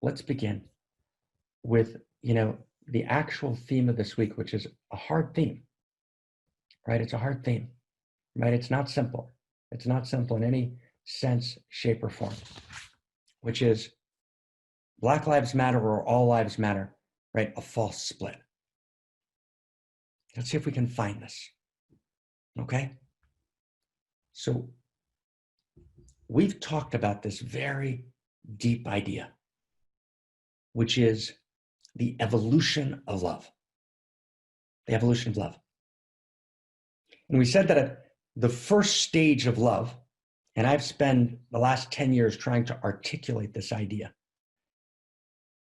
Let's begin with, the actual theme of this week, which is a hard theme, right? It's a hard theme, right? It's not simple. It's not simple in any sense, shape, or form, which is Black Lives Matter or All Lives Matter, right? A false split. Let's see if we can find this, okay? So we've talked about this very deep idea, which is the evolution of love. The evolution of love. And we said that at the first stage of love, and I've spent the last 10 years trying to articulate this idea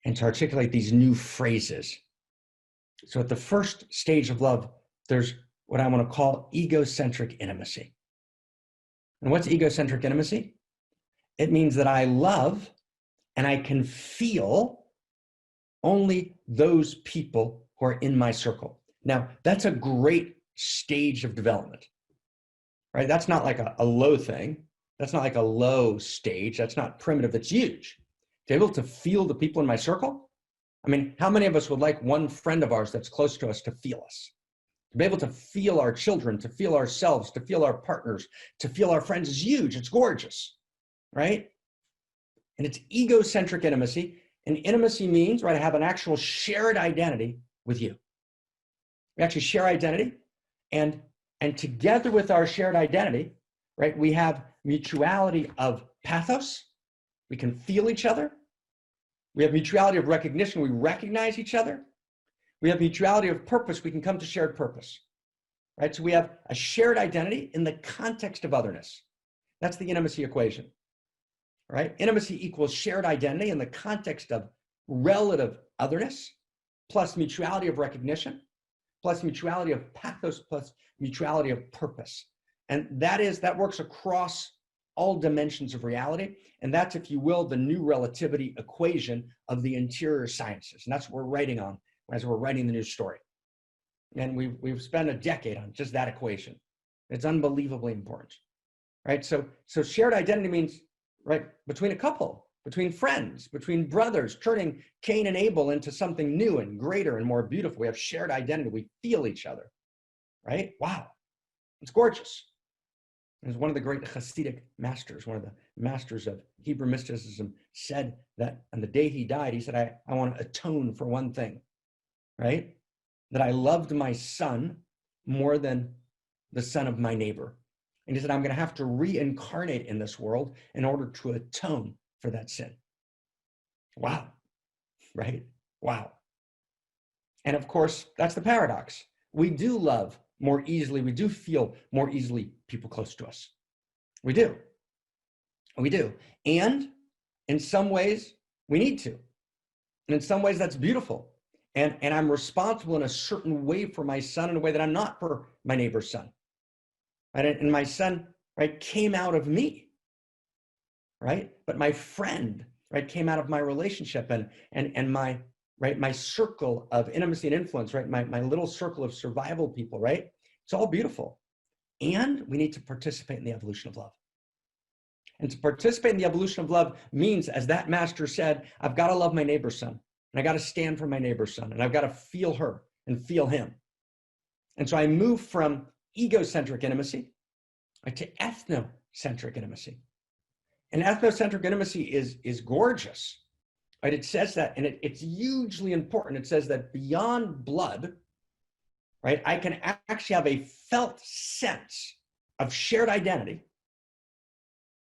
and to articulate these new phrases. So at the first stage of love, there's what I want to call egocentric intimacy. And what's egocentric intimacy? It means that I love and I can feel only those people who are in my circle. Now, that's a great stage of development, right? That's not like a low thing. That's not like a low stage. That's not primitive. That's huge. To be able to feel the people in my circle. I mean, how many of us would like one friend of ours that's close to us to feel us? To be able to feel our children, to feel ourselves, to feel our partners, to feel our friends is huge. It's gorgeous, right? And it's egocentric intimacy. And intimacy means, right, I have an actual shared identity with you. We actually share identity. And together with our shared identity, right, we have mutuality of pathos. We can feel each other. We have mutuality of recognition. We recognize each other. We have mutuality of purpose. We can come to shared purpose, right? So we have a shared identity in the context of otherness. That's the intimacy equation, right? Intimacy equals shared identity in the context of relative otherness, plus mutuality of recognition, plus mutuality of pathos, plus mutuality of purpose. And that works across all dimensions of reality. And that's, if you will, the new relativity equation of the interior sciences. And that's what we're writing on as we're writing the new story. And we've spent a decade on just that equation. It's unbelievably important, right? So shared identity means, right, between a couple, between friends, between brothers, turning Cain and Abel into something new and greater and more beautiful. We have shared identity. We feel each other, right? Wow, it's gorgeous. As one of the great Hasidic masters, one of the masters of Hebrew mysticism, said that on the day he died, he said, I want to atone for one thing, right? That I loved my son more than the son of my neighbor. And he said, I'm going to have to reincarnate in this world in order to atone for that sin. Wow, right? Wow. And of course, that's the paradox. We do love more easily. We do feel more easily people close to us. We do. We do. And in some ways, we need to. And in some ways, that's beautiful. And I'm responsible in a certain way for my son in a way that I'm not for my neighbor's son. Right? And my son, right, came out of me. Right? But my friend, right, came out of my relationship and my, right, my circle of intimacy and influence, right? My little circle of survival people, right? It's all beautiful. And we need to participate in the evolution of love. And to participate in the evolution of love means, as that master said, I've got to love my neighbor's son. And I got to stand for my neighbor's son. And I've got to feel her and feel him. And so I move from egocentric intimacy, right, to ethnocentric intimacy. And ethnocentric intimacy is gorgeous. Right? It says that, and it's hugely important. It says that beyond blood, right, I can actually have a felt sense of shared identity,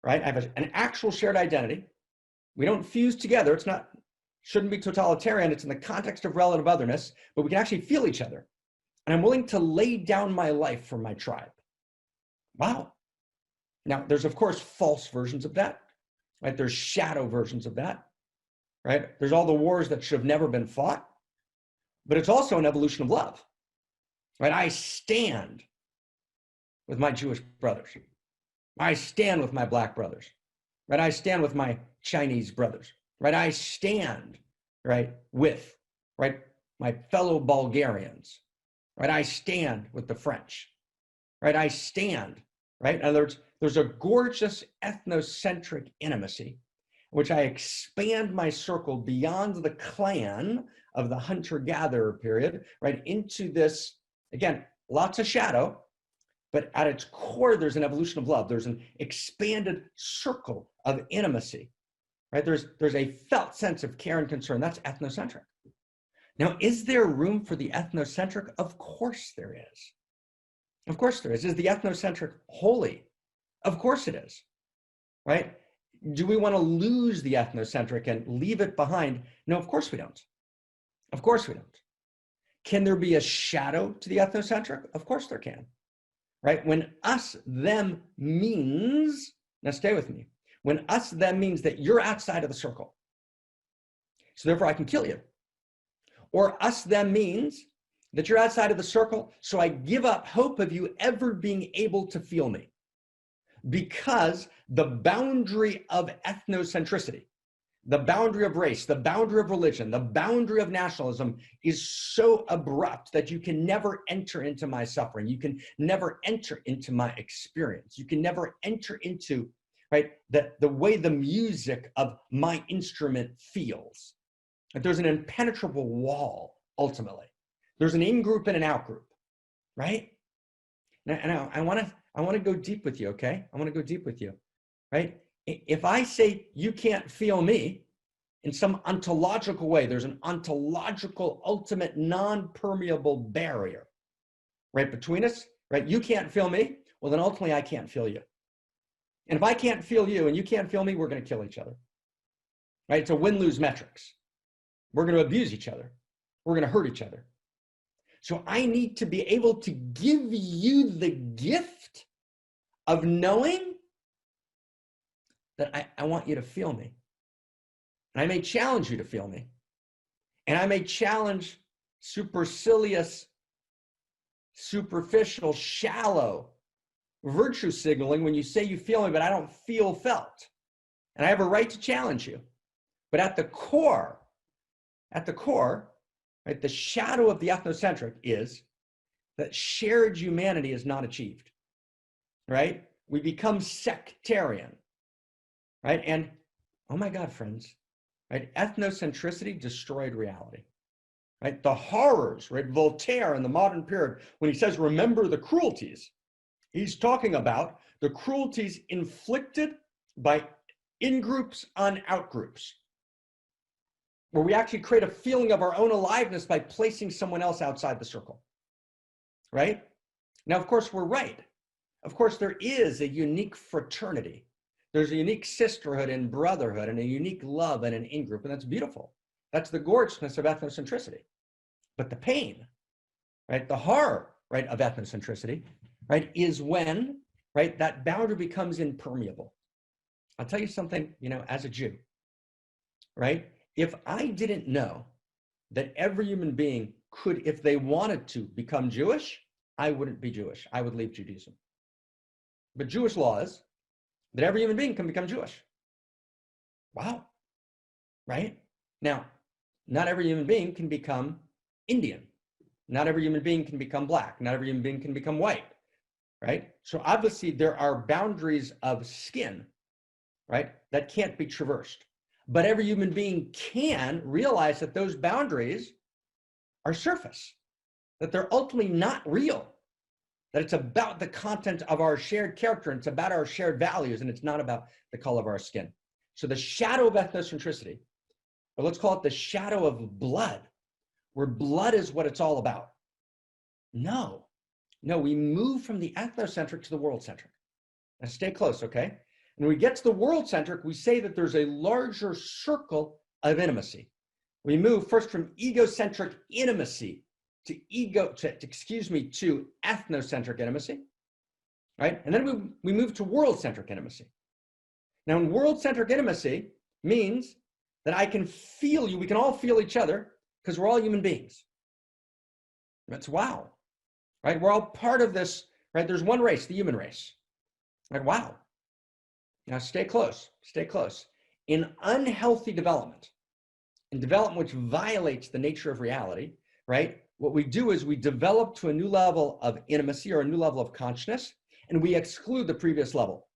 right? I have an actual shared identity. We don't fuse together. It's not, shouldn't be totalitarian. It's in the context of relative otherness, but we can actually feel each other. And I'm willing to lay down my life for my tribe. Wow. Now, there's, of course, false versions of that, right? There's shadow versions of that. Right? There's all the wars that should have never been fought, but it's also an evolution of love, right? I stand with my Jewish brothers. I stand with my Black brothers, right? I stand with my Chinese brothers, right? I stand, right, with right, my fellow Bulgarians, right? I stand with the French, right? I stand, right? In other words, there's a gorgeous ethnocentric intimacy, which I expand my circle beyond the clan of the hunter-gatherer period, right, into this, again, lots of shadow, but at its core, there's an evolution of love. There's an expanded circle of intimacy, right? There's a felt sense of care and concern. That's ethnocentric. Now, is there room for the ethnocentric? Of course there is. Of course there is. Is the ethnocentric holy? Of course it is, right? Do we want to lose the ethnocentric and leave it behind? No, of course we don't. Of course we don't. Can there be a shadow to the ethnocentric? Of course there can, right? When us, them means, now stay with me, when us, them means that you're outside of the circle, so therefore I can kill you. Or us, them means that you're outside of the circle, so I give up hope of you ever being able to feel me. Because the boundary of ethnocentricity, the boundary of race, the boundary of religion, the boundary of nationalism is so abrupt that you can never enter into my suffering. You can never enter into my experience. You can never enter into, right, the way the music of my instrument feels. Like there's an impenetrable wall, ultimately. There's an in-group and an out-group, right? Now, I want to go deep with you, okay? I want to go deep with you, right? If I say you can't feel me in some ontological way, there's an ontological, ultimate, non-permeable barrier, right, between us, right? You can't feel me, well, then ultimately I can't feel you. And if I can't feel you and you can't feel me, we're going to kill each other, right? It's a win-lose metrics. We're going to abuse each other. We're going to hurt each other. So I need to be able to give you the gift of knowing that I want you to feel me. And I may challenge you to feel me. And I may challenge supercilious, superficial, shallow virtue signaling when you say you feel me, but I don't feel felt. And I have a right to challenge you. But at the core, right, the shadow of the ethnocentric is that shared humanity is not achieved, right? We become sectarian, right? And oh my God, friends, right? Ethnocentricity destroyed reality, right? The horrors, right? Voltaire in the modern period, when he says, remember the cruelties, he's talking about the cruelties inflicted by in-groups on out-groups, where we actually create a feeling of our own aliveness by placing someone else outside the circle, right? Now, of course, we're right. Of course, there is a unique fraternity. There's a unique sisterhood and brotherhood and a unique love and an in-group, and that's beautiful. That's the gorgeousness of ethnocentricity. But the pain, right, the horror, right, of ethnocentricity, right, is when, right, that boundary becomes impermeable. I'll tell you something, you know, as a Jew, right? If I didn't know that every human being could, if they wanted to, become Jewish, I wouldn't be Jewish. I would leave Judaism. But Jewish law is that every human being can become Jewish. Wow. Right? Now, not every human being can become Indian. Not every human being can become black. Not every human being can become white. Right? So obviously there are boundaries of skin, right, that can't be traversed. But every human being can realize that those boundaries are surface, that they're ultimately not real, that it's about the content of our shared character, and it's about our shared values, and it's not about the color of our skin. So the shadow of ethnocentricity, or let's call it the shadow of blood, where blood is what it's all about. No, we move from the ethnocentric to the world-centric. Now stay close, okay? When we get to the world-centric, we say that there's a larger circle of intimacy. We move first from egocentric intimacy to ethnocentric intimacy, right? And then we move to world-centric intimacy. Now, in world-centric intimacy means that I can feel you, we can all feel each other because we're all human beings. That's wow, right? We're all part of this, right? There's one race, the human race, right? Wow. Now stay close, stay close. In unhealthy development, and development which violates the nature of reality, right? What we do is we develop to a new level of intimacy or a new level of consciousness, and we exclude the previous level.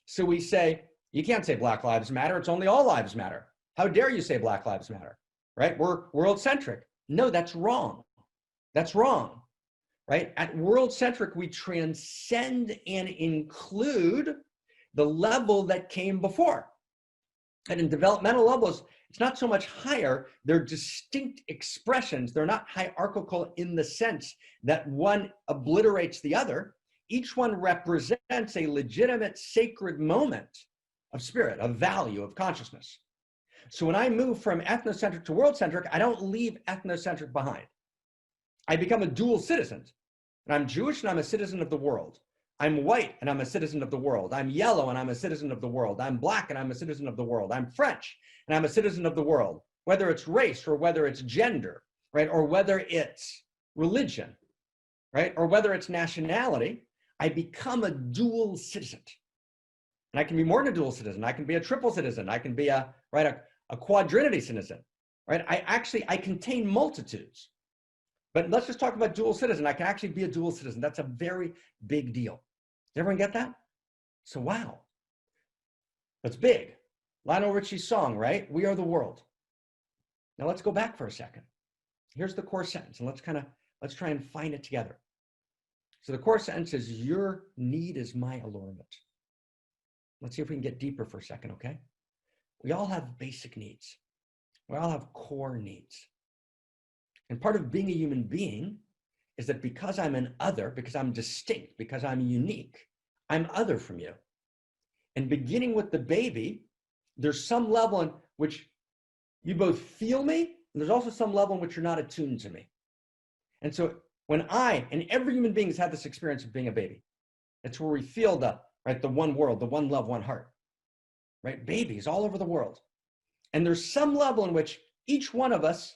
So we say, you can't say Black Lives Matter, it's only all lives matter. How dare you say Black Lives Matter, right? We're world-centric. No, that's wrong. That's wrong, right? At world-centric, we transcend and include the level that came before. And in developmental levels, it's not so much higher, they're distinct expressions. They're not hierarchical in the sense that one obliterates the other. Each one represents a legitimate sacred moment of spirit, of value, of consciousness. So when I move from ethnocentric to world-centric, I don't leave ethnocentric behind. I become a dual citizen. And I'm Jewish and I'm a citizen of the world. I'm white and I'm a citizen of the world. I'm yellow and I'm a citizen of the world. I'm black and I'm a citizen of the world. I'm French and I'm a citizen of the world, whether it's race or whether it's gender, right? Or whether it's religion, right? Or whether it's nationality, I become a dual citizen. And I can be more than a dual citizen. I can be a triple citizen. I can be a quadrinity citizen, right? I contain multitudes. But let's just talk about dual citizen. I can actually be a dual citizen. That's a very big deal. Does everyone get that? So, wow. That's big. Lionel Richie's song, right? We are the world. Now let's go back for a second. Here's the core sentence, and let's try and find it together. So the core sentence is, your need is my allurement. Let's see if we can get deeper for a second, okay? We all have basic needs. We all have core needs. And part of being a human being is that because I'm an other, because I'm distinct, because I'm unique, I'm other from you. And beginning with the baby, there's some level in which you both feel me, and there's also some level in which you're not attuned to me. And so when and every human being has had this experience of being a baby. It's where we feel the one world, the one love, one heart, right? Babies all over the world. And there's some level in which each one of us,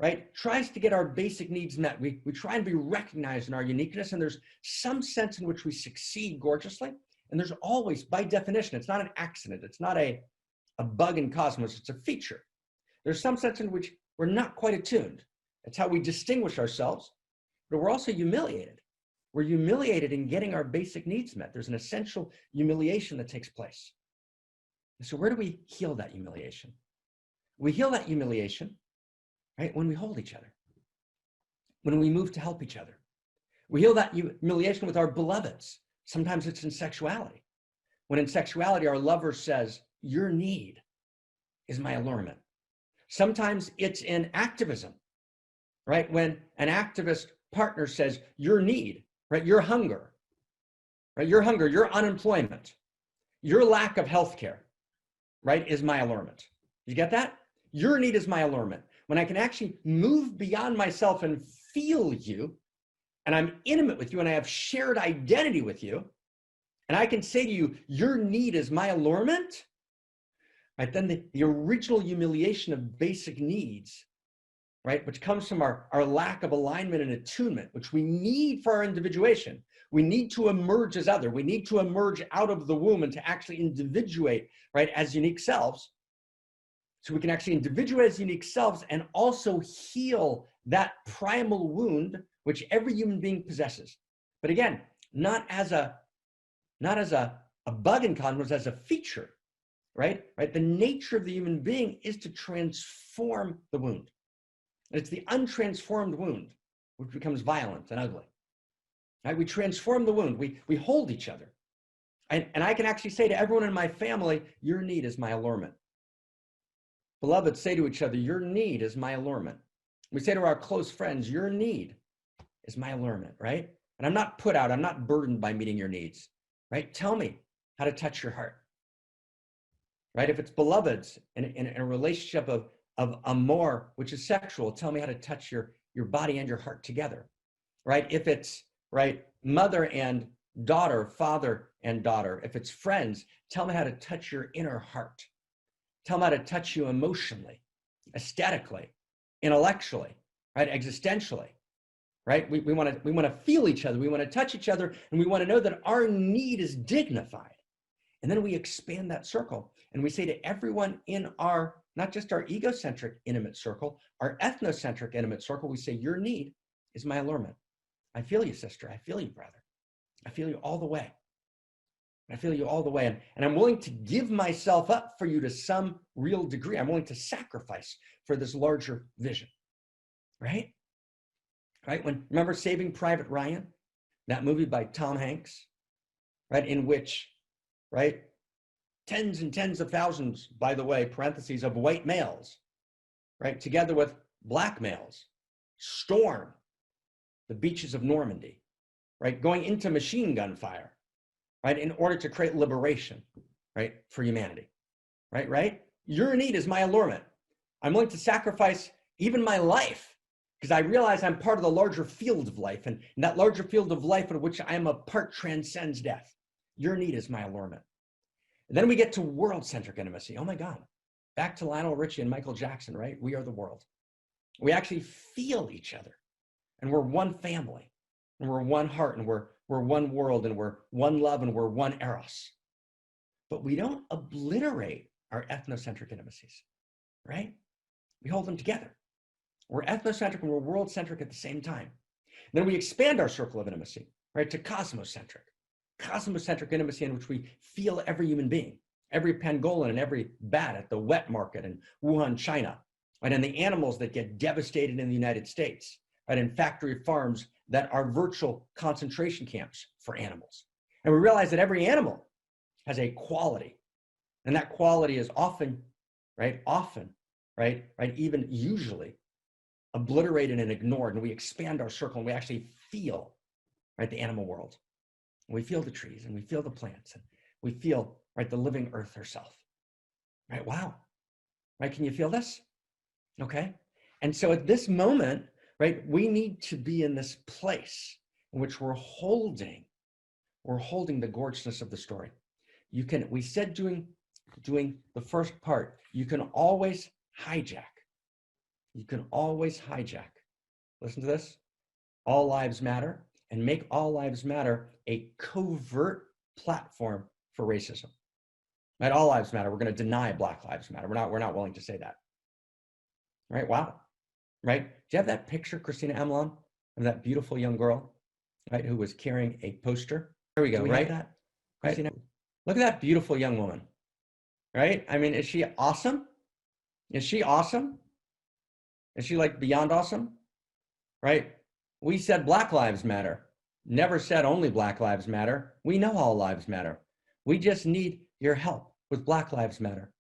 right, tries to get our basic needs met. We try and be recognized in our uniqueness, and there's some sense in which we succeed gorgeously. And there's always, by definition, it's not an accident. It's not a bug in cosmos. It's a feature. There's some sense in which we're not quite attuned. It's how we distinguish ourselves, but we're also humiliated. We're humiliated in getting our basic needs met. There's an essential humiliation that takes place. So where do we heal that humiliation? We heal that humiliation, right, when we hold each other, when we move to help each other. We heal that humiliation with our beloveds. Sometimes it's in sexuality. When in sexuality, our lover says, your need is my allurement. Sometimes it's in activism, right? When an activist partner says, your need, right, your hunger, right, your hunger, your unemployment, your lack of healthcare, right, is my allurement. You get that? Your need is my allurement. When I can actually move beyond myself and feel you, and I'm intimate with you, and I have shared identity with you, and I can say to you, your need is my allurement, right? Then the original humiliation of basic needs, right, which comes from our lack of alignment and attunement, which we need for our individuation. We need to emerge as other. We need to emerge out of the womb and to actually individuate, right, as unique selves. So we can actually individuate as unique selves and also heal that primal wound which every human being possesses. But again, not as a bug in cosmos, as a feature, right? The nature of the human being is to transform the wound. It's the untransformed wound which becomes violent and ugly. Right? We transform the wound. We hold each other. And I can actually say to everyone in my family, your need is my allurement. Beloveds say to each other, your need is my allurement. We say to our close friends, your need is my allurement, right? And I'm not put out, I'm not burdened by meeting your needs, right? Tell me how to touch your heart, right? If it's beloveds in a relationship of amor, which is sexual, tell me how to touch your body and your heart together, right? If it's, right, mother and daughter, father and daughter, if it's friends, tell me how to touch your inner heart. Tell me how to touch you emotionally, aesthetically, intellectually, right, existentially, right? We want to feel each other. We want to touch each other, and we want to know that our need is dignified. And then we expand that circle, and we say to everyone in our not just our egocentric intimate circle, our ethnocentric intimate circle, we say, your need is my allurement. I feel you, sister. I feel you, brother. I feel you all the way. I feel you all the way. And I'm willing to give myself up for you to some real degree. I'm willing to sacrifice for this larger vision, right? Right? Remember Saving Private Ryan, that movie by Tom Hanks, right? In which, right, tens and tens of thousands, by the way, parentheses, of white males, right, together with black males, storm the beaches of Normandy, right, going into machine gun fire, right, in order to create liberation, right, for humanity, right? Your need is my allurement. I'm willing to sacrifice even my life because I realize I'm part of the larger field of life, and that larger field of life in which I am a part transcends death. Your need is my allurement. And then we get to world-centric intimacy. Oh my God, back to Lionel Richie and Michael Jackson, right? We are the world. We actually feel each other, and we're one family, and we're one heart, and we're one world, and we're one love, and we're one eros. But we don't obliterate our ethnocentric intimacies, right? We hold them together. We're ethnocentric and we're world-centric at the same time. Then we expand our circle of intimacy, right, to cosmocentric intimacy in which we feel every human being, every pangolin and every bat at the wet market in Wuhan, China, right, and the animals that get devastated in the United States, right, and factory farms that are virtual concentration camps for animals. And we realize that every animal has a quality, and that quality is often, even usually obliterated and ignored, and we expand our circle and we actually feel, right, the animal world. And we feel the trees and we feel the plants and we feel, right, the living earth herself, right? Wow, right? Can you feel this? Okay. And so at this moment, right, we need to be in this place in which we're holding the gorgeousness of the story. We said doing the first part, you can always hijack. Listen to this. All lives matter, and make all lives matter a covert platform for racism. Right? All lives matter. We're going to deny Black Lives Matter. We're not willing to say that. Right? Wow. Right? Do you have that picture, Christina Amelon, of that beautiful young girl, right, who was carrying a poster? There we go. Right? That, Christina? Right? Look at that beautiful young woman. Right? I mean, is she awesome? Is she awesome? Is she like beyond awesome? Right? We said Black Lives Matter. Never said only Black Lives Matter. We know all lives matter. We just need your help with Black Lives Matter.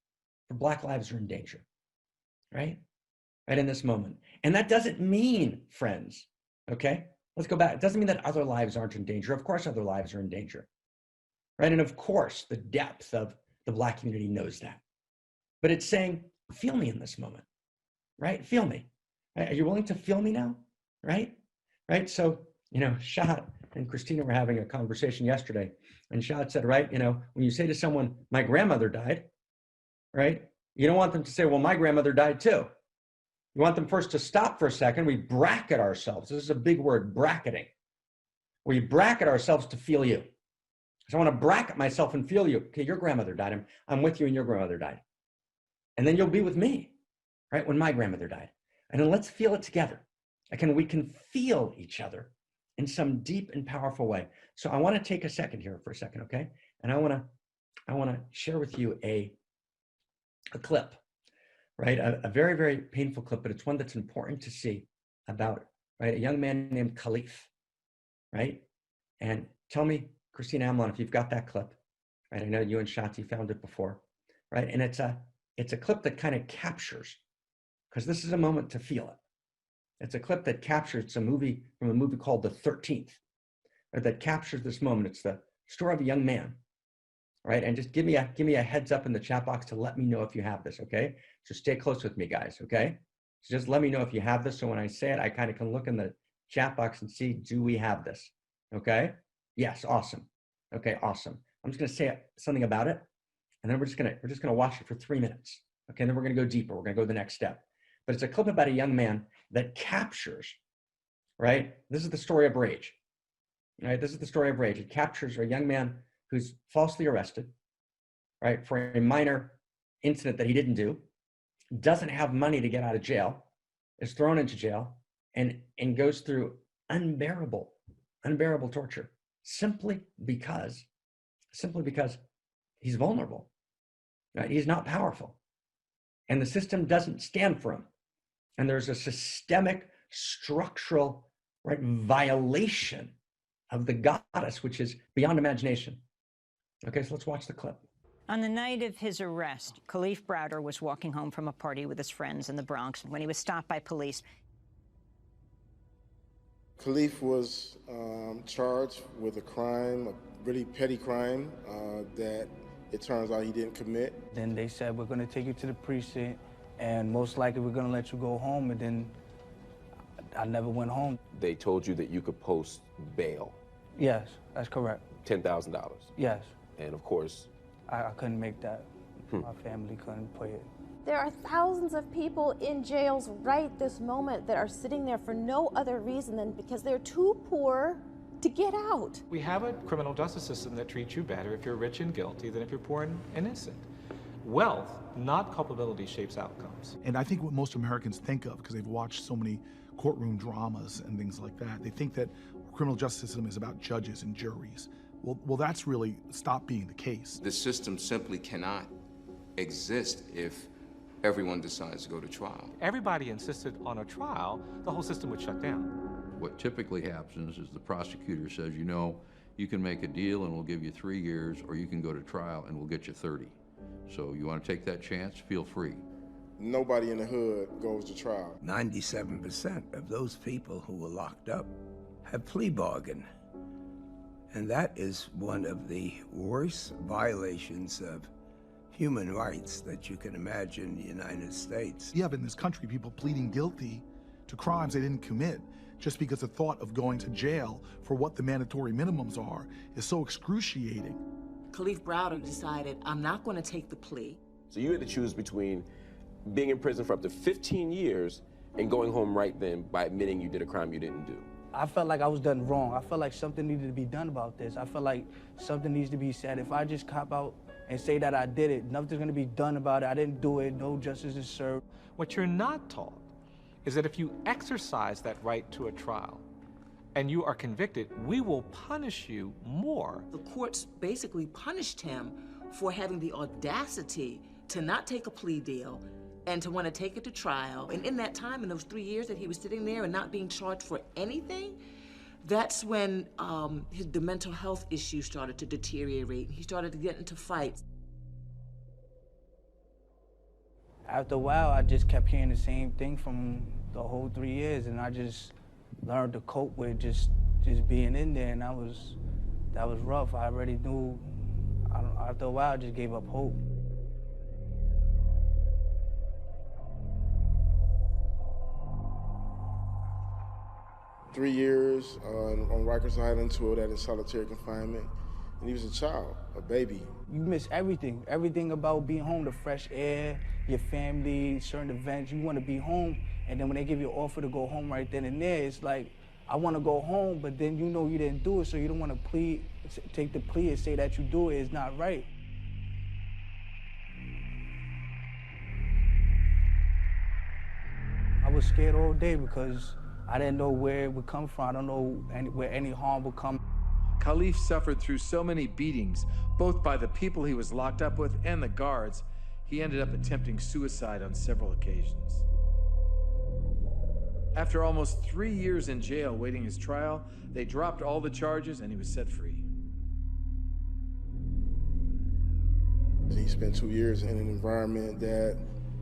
For Black lives are in danger. Right? Right in this moment. And that doesn't mean, friends, okay? Let's go back. It doesn't mean that other lives aren't in danger. Of course, other lives are in danger. Right? And of course, the depth of the Black community knows that. But it's saying, feel me in this moment. Right? Feel me. Right? Are you willing to feel me now? Right? Right? So, Shad and Christina were having a conversation yesterday, and Shad said, right, when you say to someone, my grandmother died, right? You don't want them to say, well, my grandmother died too. You want them first to stop for a second. We bracket ourselves. This is a big word, bracketing. We bracket ourselves to feel you. So I want to bracket myself and feel you. Okay, your grandmother died. I'm with you and your grandmother died. And then you'll be with me, right, when my grandmother died. And then let's feel it together. We can feel each other in some deep and powerful way. So I want to take a second here for a second, okay? And I want to share with you a clip, right? A very, very painful clip, but it's one that's important to see about, right, a young man named Khalif, right? And tell me, Christina Amelon, if you've got that clip, right? I know you and Shati found it before, right? And it's a clip that kind of captures, because this is a moment to feel it. It's a clip that captures a movie from a movie called The 13th, right, that captures this moment. It's the story of a young man, right? And just give me a heads up in the chat box to let me know if you have this, okay? So stay close with me, guys, okay? So just let me know if you have this, so when I say it, I kind of can look in the chat box and see, do we have this, okay? Yes, awesome. Okay, awesome. I'm just gonna say something about it, and then we're just gonna watch it for 3 minutes, okay? And then we're gonna go deeper. We're gonna go to the next step. But it's a clip about a young man that captures, right? This is the story of rage, right? This is the story of rage. It captures a young man who's falsely arrested, right, for a minor incident that he didn't do. doesn't have money to get out of jail, is thrown into jail, and goes through unbearable torture simply because he's vulnerable, right? He's not powerful, and the system doesn't stand for him. And there's a systemic, structural, right, violation of the goddess, which is beyond imagination. Okay, so let's watch the clip. On the night of his arrest, Kalief Browder was walking home from a party with his friends in the Bronx when he was stopped by police. Kalief was charged with a crime, a really petty crime that it turns out he didn't commit. Then they said, we're going to take you to the precinct, and most likely we're going to let you go home, and then I never went home. They told you that you could post bail. Yes, that's correct. $10,000. Yes. And of course, I couldn't make that. My family couldn't pay it. There are thousands of people in jails right this moment that are sitting there for no other reason than because they're too poor to get out. We have a criminal justice system that treats you better if you're rich and guilty than if you're poor and innocent. Wealth, not culpability, shapes outcomes. And I think what most Americans think of, because they've watched so many courtroom dramas and things like that, they think that the criminal justice system is about judges and juries. Well, that's really stopped being the case. The system simply cannot exist if everyone decides to go to trial. Everybody insisted on a trial, the whole system would shut down. What typically happens is the prosecutor says, you know, you can make a deal and we'll give you 3 years, or you can go to trial and we'll get you 30. So you want to take that chance? Feel free. Nobody in the hood goes to trial. 97% of those people who were locked up have plea bargained. And that is one of the worst violations of human rights that you can imagine in the United States. You have in this country people pleading guilty to crimes they didn't commit just because the thought of going to jail for what the mandatory minimums are is so excruciating. Kalief Browder decided, I'm not going to take the plea. so you had to choose between being in prison for up to 15 years and going home right then by admitting you did a crime you didn't do. I felt like I was done wrong. I felt like something needed to be done about this. I felt like something needs to be said. If I just cop out and say that I did it, nothing's gonna be done about it. I didn't do it, no justice is served. What you're not taught is that if you exercise that right to a trial and you are convicted, we will punish you more. The courts basically punished him for having the audacity to not take a plea deal and to want to take it to trial. And in that time, in those 3 years that he was sitting there and not being charged for anything, that's when the mental health issues started to deteriorate. He started to get into fights. After a while, I just kept hearing the same thing from the whole 3 years, and I just learned to cope with just being in there, and that was rough. I already knew. After a while, I just gave up hope. Three years on Rikers Island, 2 of that in solitary confinement. And he was a child, a baby. You miss everything. Everything about being home, the fresh air, your family, certain events. You want to be home, and then when they give you an offer to go home right then and there, it's like, I want to go home, but then you know you didn't do it, so you don't want to take the plea and say that you do it. It's not right. I was scared all day because I didn't know where it would come from. I don't know where any harm would come. Kalief suffered through so many beatings, both by the people he was locked up with and the guards, he ended up attempting suicide on several occasions. After almost 3 years in jail waiting his trial, they dropped all the charges and he was set free. He spent 2 years in an environment that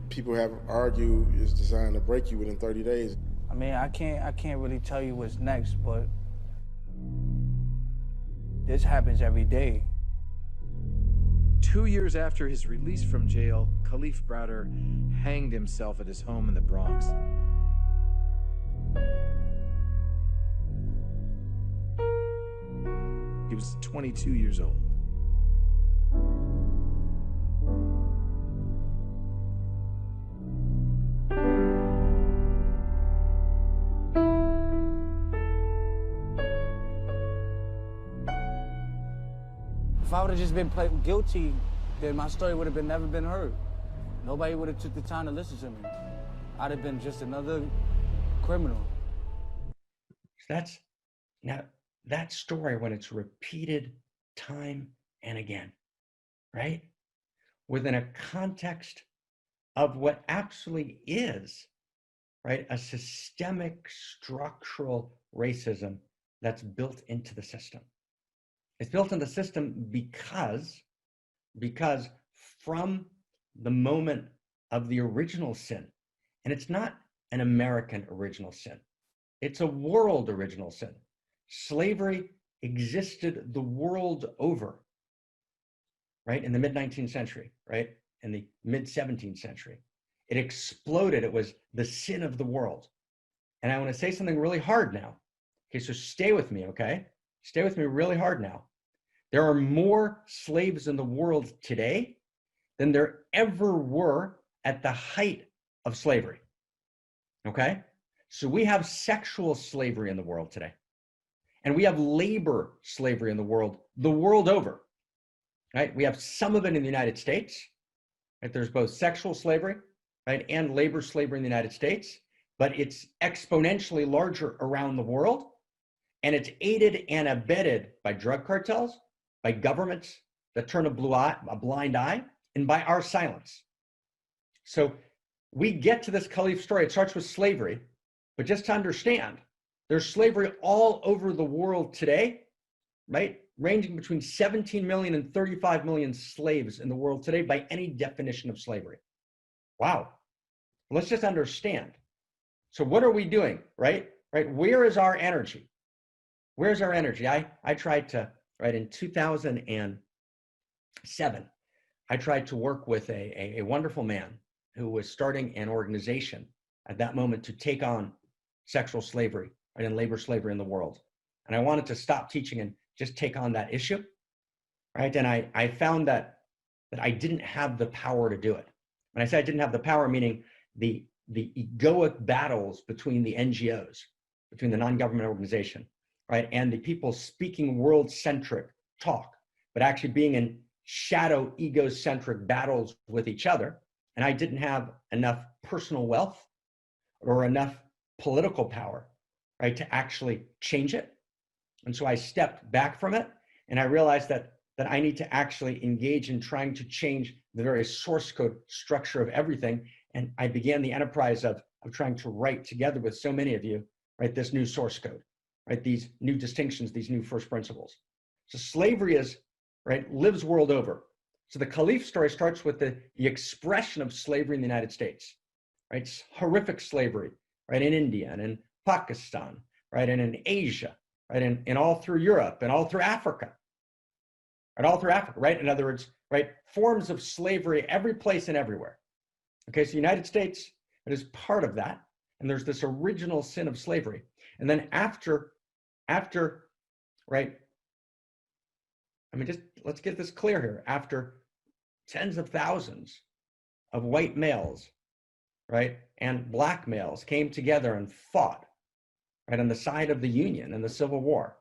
people have argued is designed to break you within 30 days. I mean, I can't really tell you what's next, but this happens every day. 2 years after his release from jail, Kalief Browder hanged himself at his home in the Bronx. He was 22 years old. If I would have just been guilty, then my story would have never been heard. Nobody would have took the time to listen to me. I'd have been just another criminal. That's now that story, when it's repeated time and again, right? Within a context of what absolutely is, right, a systemic structural racism that's built into the system. It's built in the system because from the moment of the original sin, and it's not an American original sin, it's a world original sin. Slavery existed the world over, right? In the mid-19th century, right? In the mid-17th century. It exploded. It was the sin of the world. And I want to say something really hard now. Okay, so stay with me, okay? Stay with me really hard now. There are more slaves in the world today than there ever were at the height of slavery, okay? So we have sexual slavery in the world today. And we have labor slavery in the world over, right? We have some of it in the United States, right? There's both sexual slavery, right, and labor slavery in the United States, but it's exponentially larger around the world, and it's aided and abetted by drug cartels, by governments that turn a blind eye, and by our silence. So we get to this Khalif story. It starts with slavery, but just to understand, there's slavery all over the world today, right? Ranging between 17 million and 35 million slaves in the world today by any definition of slavery. Wow. Let's just understand. So what are we doing, right? Where is our energy? Where's our energy? I tried to, right, in 2007, I tried to work with a wonderful man who was starting an organization at that moment to take on sexual slavery, right, and labor slavery in the world. And I wanted to stop teaching and just take on that issue, right? And I found that I didn't have the power to do it. When I say I didn't have the power, meaning the egoic battles between the NGOs, between the non-government organization, right, and the people speaking world-centric talk, but actually being in shadow egocentric battles with each other. And I didn't have enough personal wealth or enough political power, right, to actually change it. And so I stepped back from it, and I realized that I need to actually engage in trying to change the very source code structure of everything. And I began the enterprise of trying to write together with so many of you, right, this new source code, right, these new distinctions, these new first principles. So slavery is, right, lives world over. So the Khalif story starts with the expression of slavery in the United States, right? It's horrific slavery, right, in India and in Pakistan, right, and in Asia, right, and all through Europe and all through Africa, right, all through Africa, right? In other words, right, forms of slavery every place and everywhere. Okay, so the United States, it is part of that, and there's this original sin of slavery. And then after, right, I mean, just let's get this clear here. After tens of thousands of white males, right, and black males came together and fought, right, on the side of the Union in the Civil War,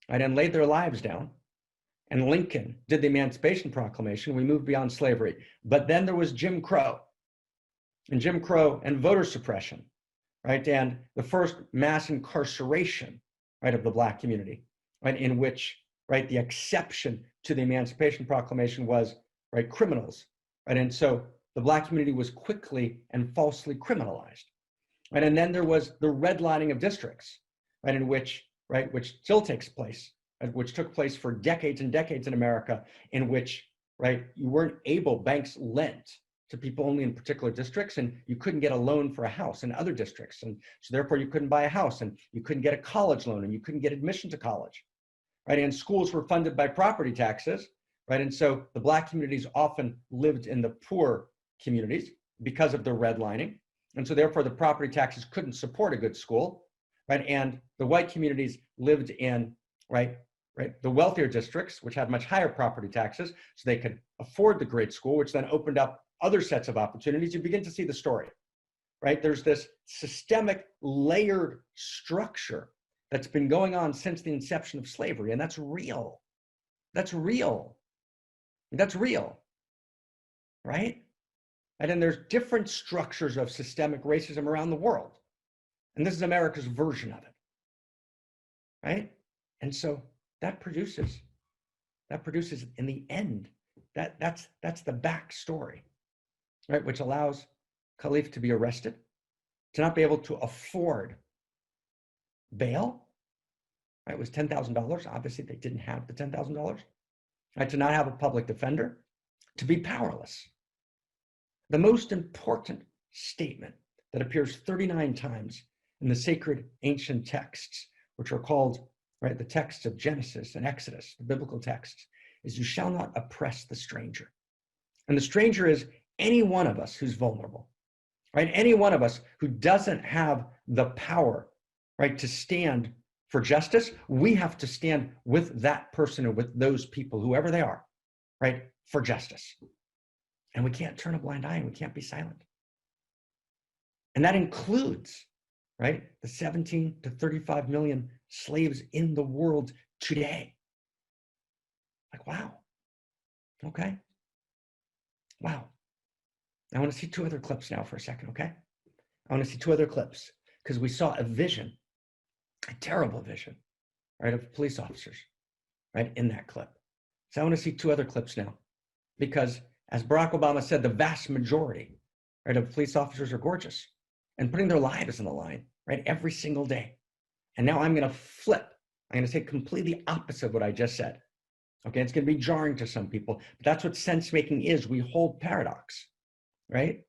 right, and laid their lives down, and Lincoln did the Emancipation Proclamation, we moved beyond slavery. But then there was Jim Crow, and voter suppression, right, and the first mass incarceration, right, of the black community, right, in which, right, the exception to the Emancipation Proclamation was, right, criminals, right, and so the black community was quickly and falsely criminalized, right, and then there was the redlining of districts, right, in which, right, which still takes place, right, which took place for decades and decades in America, in which, right, you weren't able, banks lent to people only in particular districts, and you couldn't get a loan for a house in other districts, and so therefore you couldn't buy a house, and you couldn't get a college loan, and you couldn't get admission to college, right, and schools were funded by property taxes, right, and so the black communities often lived in the poor communities because of the redlining, and so therefore the property taxes couldn't support a good school, right, and the white communities lived in, right, the wealthier districts, which had much higher property taxes, so they could afford the great school, which then opened up other sets of opportunities. You begin to see the story, right? There's this systemic layered structure that's been going on since the inception of slavery, and that's real. That's real. That's real, right? And then there's different structures of systemic racism around the world. And this is America's version of it, right? And so that produces in the end, that's the backstory, right? Which allows Khalif to be arrested, to not be able to afford bail, right? It was $10,000. Obviously, they didn't have the $10,000, right? To not have a public defender, to be powerless. The most important statement that appears 39 times in the sacred ancient texts, which are called, right, the texts of Genesis and Exodus, the biblical texts, is you shall not oppress the stranger. And the stranger is any one of us who's vulnerable, right? Any one of us who doesn't have the power, right, to stand for justice. We have to stand with that person or with those people, whoever they are, right, for justice. And we can't turn a blind eye and we can't be silent. And that includes, right, the 17 to 35 million slaves in the world today. Like, wow. Okay. Wow. I want to see two other clips now for a second, okay? I want to see two other clips because we saw a vision, a terrible vision, right, of police officers, right, in that clip. So I want to see two other clips now because, as Barack Obama said, the vast majority, right, of police officers are gorgeous and putting their lives on the line, right, every single day. And now I'm going to flip. I'm going to say completely opposite of what I just said. Okay, it's going to be jarring to some people, but that's what sense making is. We hold paradox, right?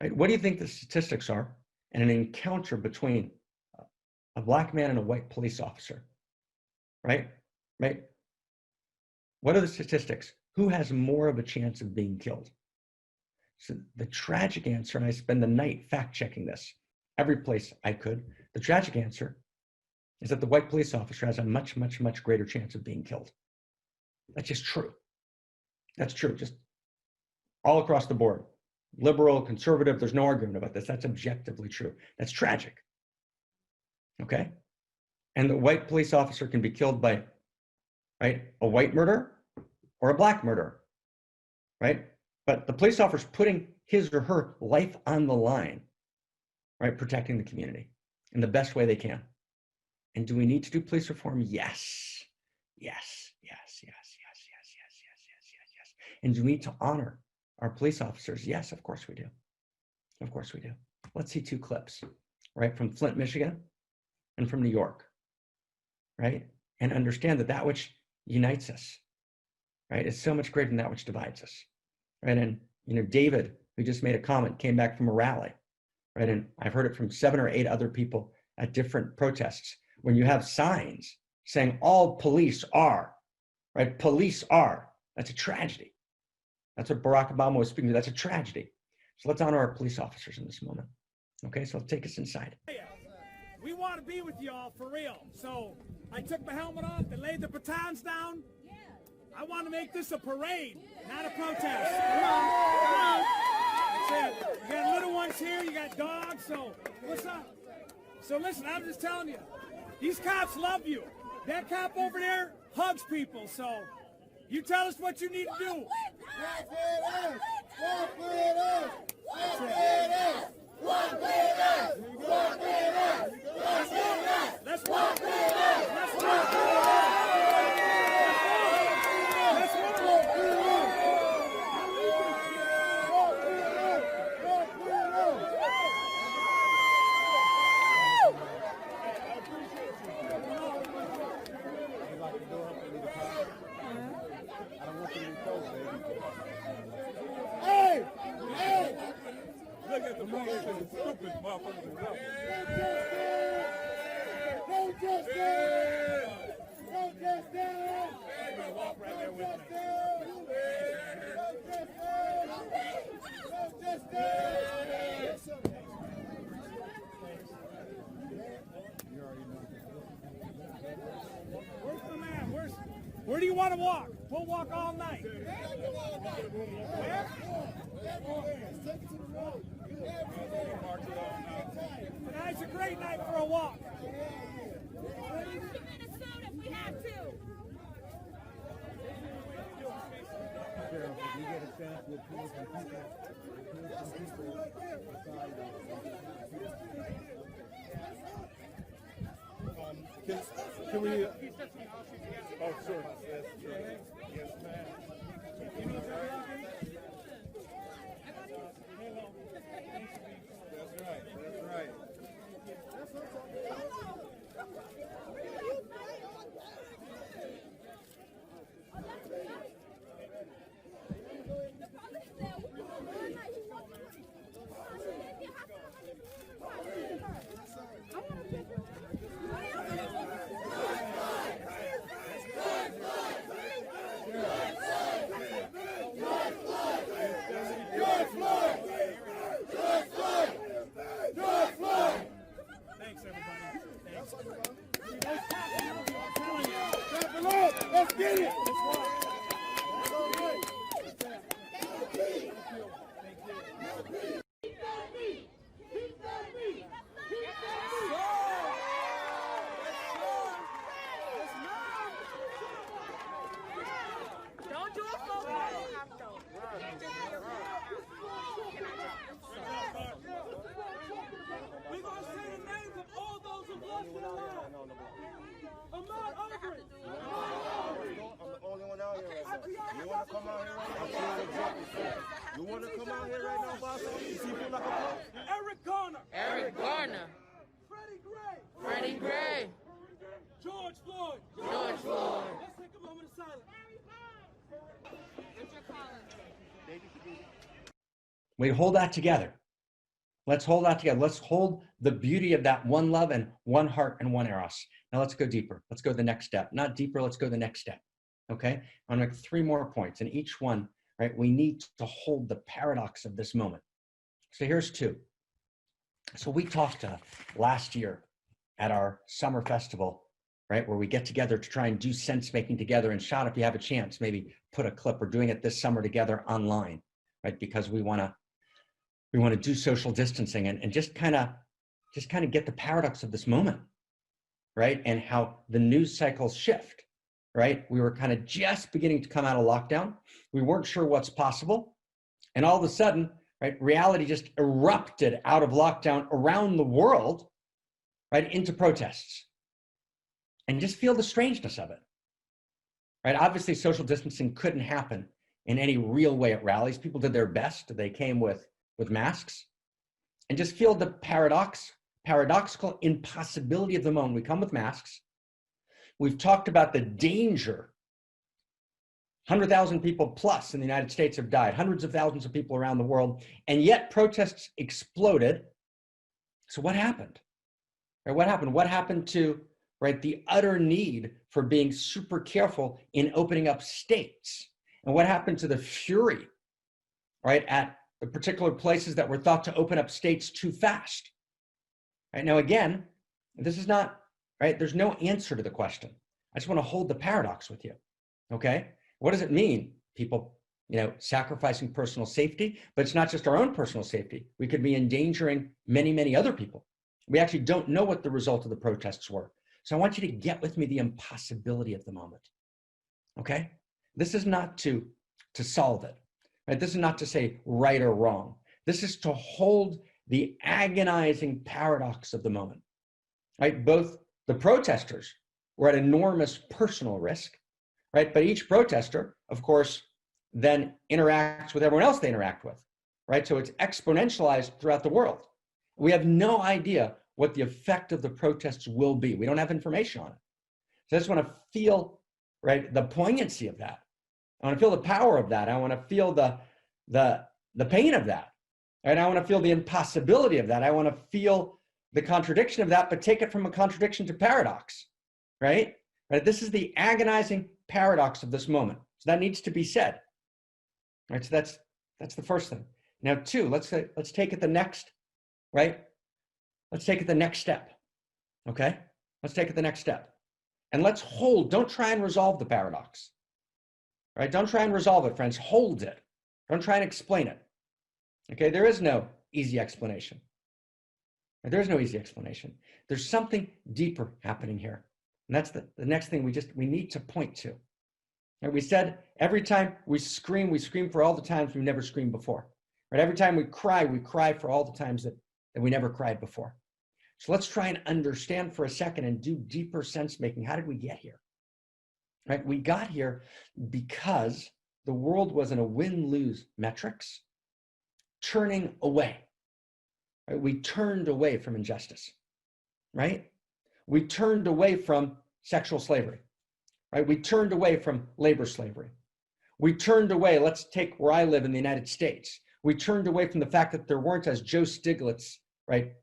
Right? What do you think the statistics are in an encounter between a black man and a white police officer? Right? Right? What are the statistics? Who has more of a chance of being killed? So the tragic answer, and I spend the night fact-checking this every place I could, the tragic answer is that the white police officer has a much, much, much greater chance of being killed. That's just true. That's true, just all across the board. Liberal, conservative, there's no argument about this. That's objectively true. That's tragic. Okay? And the white police officer can be killed by, right, a white murderer or a black murderer, right? But the police officer's putting his or her life on the line, right, protecting the community in the best way they can. And do we need to do police reform? Yes. Yes, yes, yes, yes, yes, yes, yes, yes, yes, yes. And do we need to honor our police officers? Yes, of course we do. Of course we do. Let's see two clips, right, from Flint, Michigan and from New York, right? And understand that that which unites us, right, is so much greater than that which divides us, right? And, you know, David, who just made a comment, came back from a rally, right? And I've heard it from 7 or 8 other people at different protests. When you have signs saying all police are, right? Police are, that's a tragedy. That's what Barack Obama was speaking to. That's a tragedy. So let's honor our police officers in this moment. Okay, so let's take us inside. We want to be with y'all for real. So I took my helmet off and laid the batons down. I want to make this a parade, not a protest. Come on. That's it. You got little ones here, you got dogs, so what's up? So listen, I'm just telling you, these cops love you. That cop over there hugs people, so you tell us what you need to do. Walk with us! Walk with us! Walk with us! Walk with us! Walk with us! Walk with us! Let's walk with us! Let's walk with us! Hey! Hey! Look at the motherfuckers, stupid motherfuckers. No justice! No justice! You better walk right there with me. No justice! Where's the man? Where do you want to walk? We'll walk all night. Where? Tonight's a great night for a walk. Minnesota if we have to. Sheriff, if we get a chance, we'll pull some people aside. Can we? Oh, sure. Yes, ma'am. That's right. That's right. Thanks, everybody. Let's get it. Don't do it, folks. We're going to say the names of all those who lost their lives. Ahmaud Arbery. I'm the only one out here right now. You want to come out here right now? You want to come out here right now, boss? You see who like a Eric Garner. Eric Garner. Freddie Gray. Freddie Gray. George Floyd. George Floyd. Let's take a moment of silence. We hold that together. Let's hold that together. Let's hold the beauty of that one love and one heart and one eros. Now let's go deeper. Let's go the next step. Not deeper, let's go the next step. Okay? I'm gonna make 3 more points, and each one, right, we need to hold the paradox of this moment. So here's 2. So we talked last year at our summer festival, right, where we get together to try and do sense making together. And Shad, if you have a chance, maybe put a clip. We're doing it this summer together online, right? Because we want to do social distancing and just kind of get the paradox of this moment, right? And how the news cycles shift, right? We were kind of just beginning to come out of lockdown. We weren't sure what's possible. And all of a sudden, right, reality just erupted out of lockdown around the world, right, into protests. And just feel the strangeness of it, right? Obviously, social distancing couldn't happen in any real way at rallies. People did their best. They came with masks. And just feel the paradoxical impossibility of the moment. We come with masks. We've talked about the danger. 100,000 people plus in the United States have died, hundreds of thousands of people around the world, and yet protests exploded. So what happened? Right, what happened? What happened to, right, the utter need for being super careful in opening up states? And what happened to the fury, right, at the particular places that were thought to open up states too fast? Right, now, again, this is not, right, there's no answer to the question. I just want to hold the paradox with you, okay? What does it mean? People, sacrificing personal safety, but it's not just our own personal safety. We could be endangering many, many other people. We actually don't know what the result of the protests were. So I want you to get with me the impossibility of the moment, okay? This is not to solve it, right? This is not to say right or wrong. This is to hold the agonizing paradox of the moment, right? Both the protesters were at enormous personal risk, right? But each protester, of course, then interacts with everyone else they interact with, right? So it's exponentialized throughout the world. We have no idea what the effect of the protests will be. We don't have information on it. So I just want to feel, right, the poignancy of that. I want to feel the power of that. I want to feel the pain of that. And I want to feel the impossibility of that. I want to feel the contradiction of that, but take it from a contradiction to paradox, right? This is the agonizing paradox of this moment. So that needs to be said. Right? So that's the first thing. Now, 2, let's take it the next, right? Let's take it the next step. Okay? Let's take it the next step. And let's hold, don't try and resolve the paradox. Right? Don't try and resolve it, friends. Hold it. Don't try and explain it. Okay? There is no easy explanation. There is no easy explanation. There's something deeper happening here. And that's the next thing we need to point to. And we said every time we scream for all the times we've never screamed before. Right? Every time we cry for all the times that we never cried before. So let's try and understand for a second and do deeper sense making. How did we get here? Right? We got here because the world was in a win-lose metrics, turning away. Right? We turned away from injustice. Right? We turned away from sexual slavery. Right? We turned away from labor slavery. We turned away, let's take where I live in the United States. We turned away from the fact that there weren't, as Joe Stiglitz, right,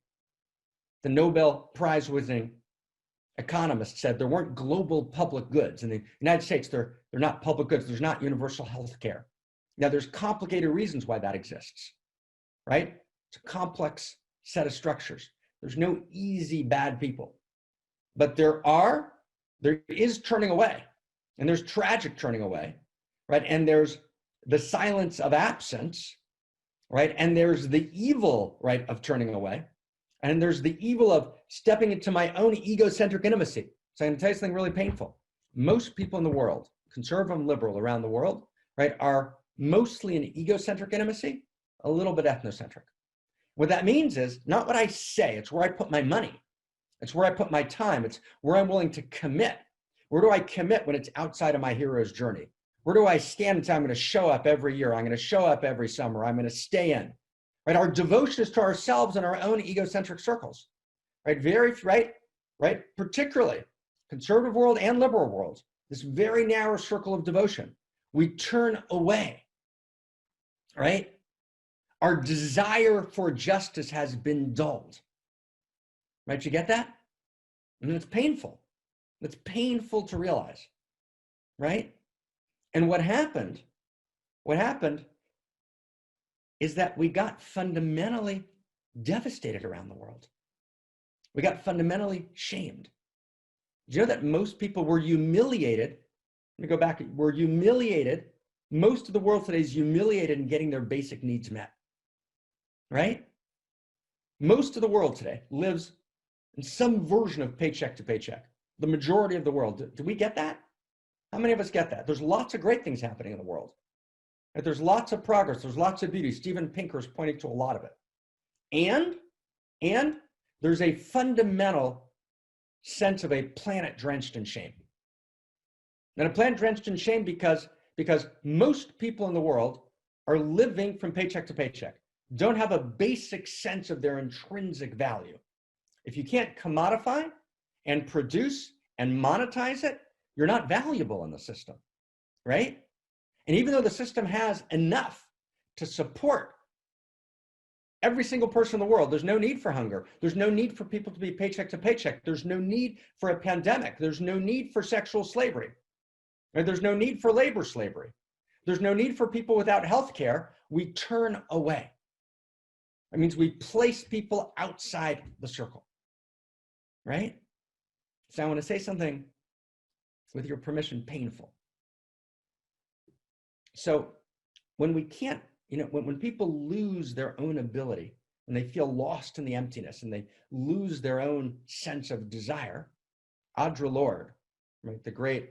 the Nobel Prize winning economist said, there weren't global public goods. In the United States, they're not public goods. There's not universal health care. Now, there's complicated reasons why that exists, right? It's a complex set of structures. There's no easy bad people. But there is turning away, and there's tragic turning away, right? And there's the silence of absence, right? And there's the evil, right, of turning away. And there's the evil of stepping into my own egocentric intimacy. So I'm going to tell you something really painful. Most people in the world, conservative and liberal around the world, right, are mostly in egocentric intimacy, a little bit ethnocentric. What that means is not what I say, it's where I put my money. It's where I put my time. It's where I'm willing to commit. Where do I commit when it's outside of my hero's journey? Where do I stand and say, I'm going to show up every year? I'm going to show up every summer. I'm going to stay in. Right? Our devotion is to ourselves and our own egocentric circles. Right? Right? Particularly conservative world and liberal world, this very narrow circle of devotion. We turn away. Right? Our desire for justice has been dulled. Right? You get that? And it's painful. It's painful to realize. Right? And what happened is that we got fundamentally devastated around the world. We got fundamentally shamed. Do you know that most people were humiliated? Let me go back. Were humiliated. Most of the world today is humiliated in getting their basic needs met. Right? Most of the world today lives in some version of paycheck to paycheck. The majority of the world. Do we get that? How many of us get that? There's lots of great things happening in the world. Right? There's lots of progress. There's lots of beauty. Steven Pinker is pointing to a lot of it. And there's a fundamental sense of a planet drenched in shame. And a planet drenched in shame because most people in the world are living from paycheck to paycheck, don't have a basic sense of their intrinsic value. If you can't commodify and produce and monetize it, you're not valuable in the system, right? And even though the system has enough to support every single person in the world, there's no need for hunger. There's no need for people to be paycheck to paycheck. There's no need for a pandemic. There's no need for sexual slavery. Right? There's no need for labor slavery. There's no need for people without health care. We turn away. That means we place people outside the circle, right? So I want to say something, with your permission, painful. So when we can't, when people lose their own ability and they feel lost in the emptiness and they lose their own sense of desire, Audre Lorde, right, the great,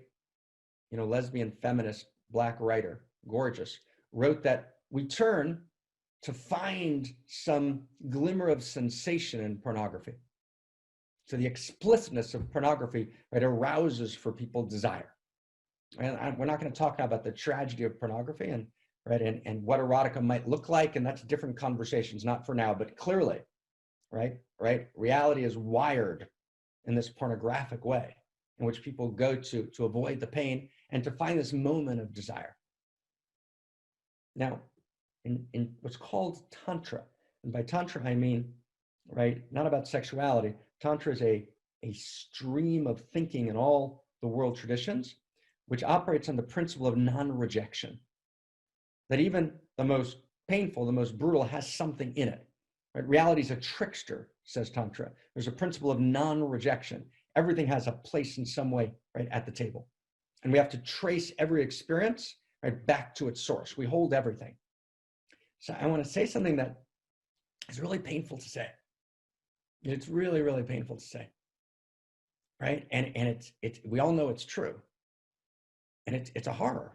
lesbian feminist Black writer, gorgeous, wrote that we turn to find some glimmer of sensation in pornography. So the explicitness of pornography, right, arouses for people desire. And we're not going to talk now about the tragedy of pornography and what erotica might look like, and that's different conversations, not for now, but clearly, right, reality is wired in this pornographic way in which people go to avoid the pain and to find this moment of desire. Now, in what's called Tantra, and by Tantra I mean, right, not about sexuality. Tantra is a stream of thinking in all the world traditions, which operates on the principle of non-rejection. That even the most painful, the most brutal has something in it. Right? Reality is a trickster, says Tantra. There's a principle of non-rejection. Everything has a place in some way, right, at the table. And we have to trace every experience, right, back to its source. We hold everything. So I want to say something that is really painful to say. It's really, really painful to say, right? And it's we all know it's true. And it's a horror,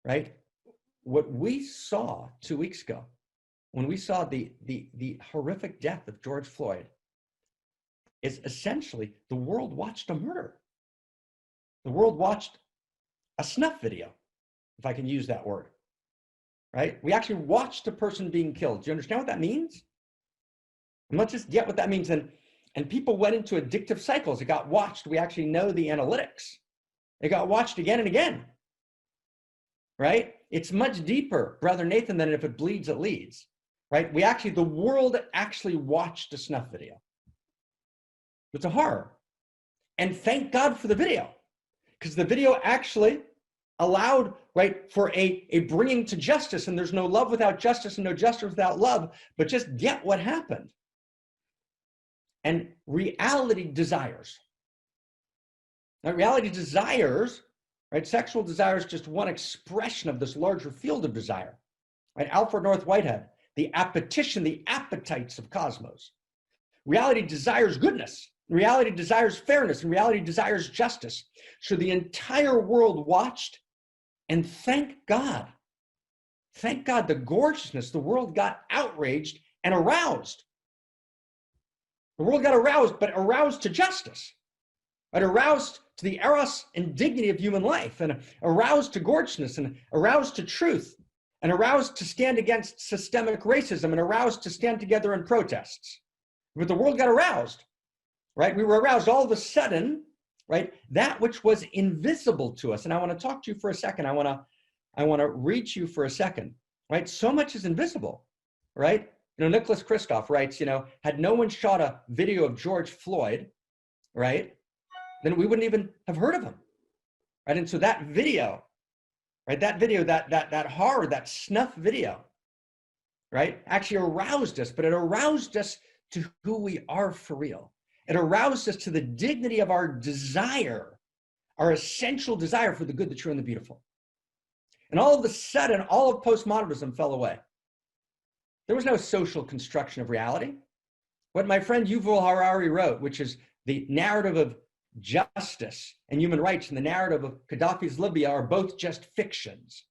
right? What we saw 2 weeks ago, when we saw the horrific death of George Floyd, is essentially the world watched a murder. The world watched a snuff video, if I can use that word, right? We actually watched a person being killed. Do you understand what that means? And let's just get what that means. And people went into addictive cycles. It got watched. We actually know the analytics. It got watched again and again, right? It's much deeper, Brother Nathan, than if it bleeds, it leads, right? The world actually watched a snuff video. It's a horror. And thank God for the video, because the video actually allowed, right, for a bringing to justice. And there's no love without justice and no justice without love, but just get what happened. And reality desires. Now, reality desires, right? Sexual desire is just one expression of this larger field of desire, right? Alfred North Whitehead, the appetition, the appetites of cosmos. Reality desires goodness. Reality desires fairness, and reality desires justice. So the entire world watched, and thank God, the gorgeousness, the world got outraged and aroused. The world got aroused, but aroused to justice, right? Aroused to the eros and dignity of human life, and aroused to gorgeousness, and aroused to truth, and aroused to stand against systemic racism, and aroused to stand together in protests. But the world got aroused. Right? We were aroused all of a sudden, right? That which was invisible to us. And I want to talk to you for a second. I want to read to you for a second, right? So much is invisible, right? Nicholas Kristof writes, had no one shot a video of George Floyd, right? Then we wouldn't even have heard of him, right? And so that video, right? That video, that horror, that snuff video, right? Actually aroused us, but it aroused us to who we are for real. It aroused us to the dignity of our desire, our essential desire for the good, the true, and the beautiful. And all of a sudden, all of postmodernism fell away. There was no social construction of reality. What my friend Yuval Harari wrote, which is the narrative of justice and human rights and the narrative of Gaddafi's Libya, are both just fictions.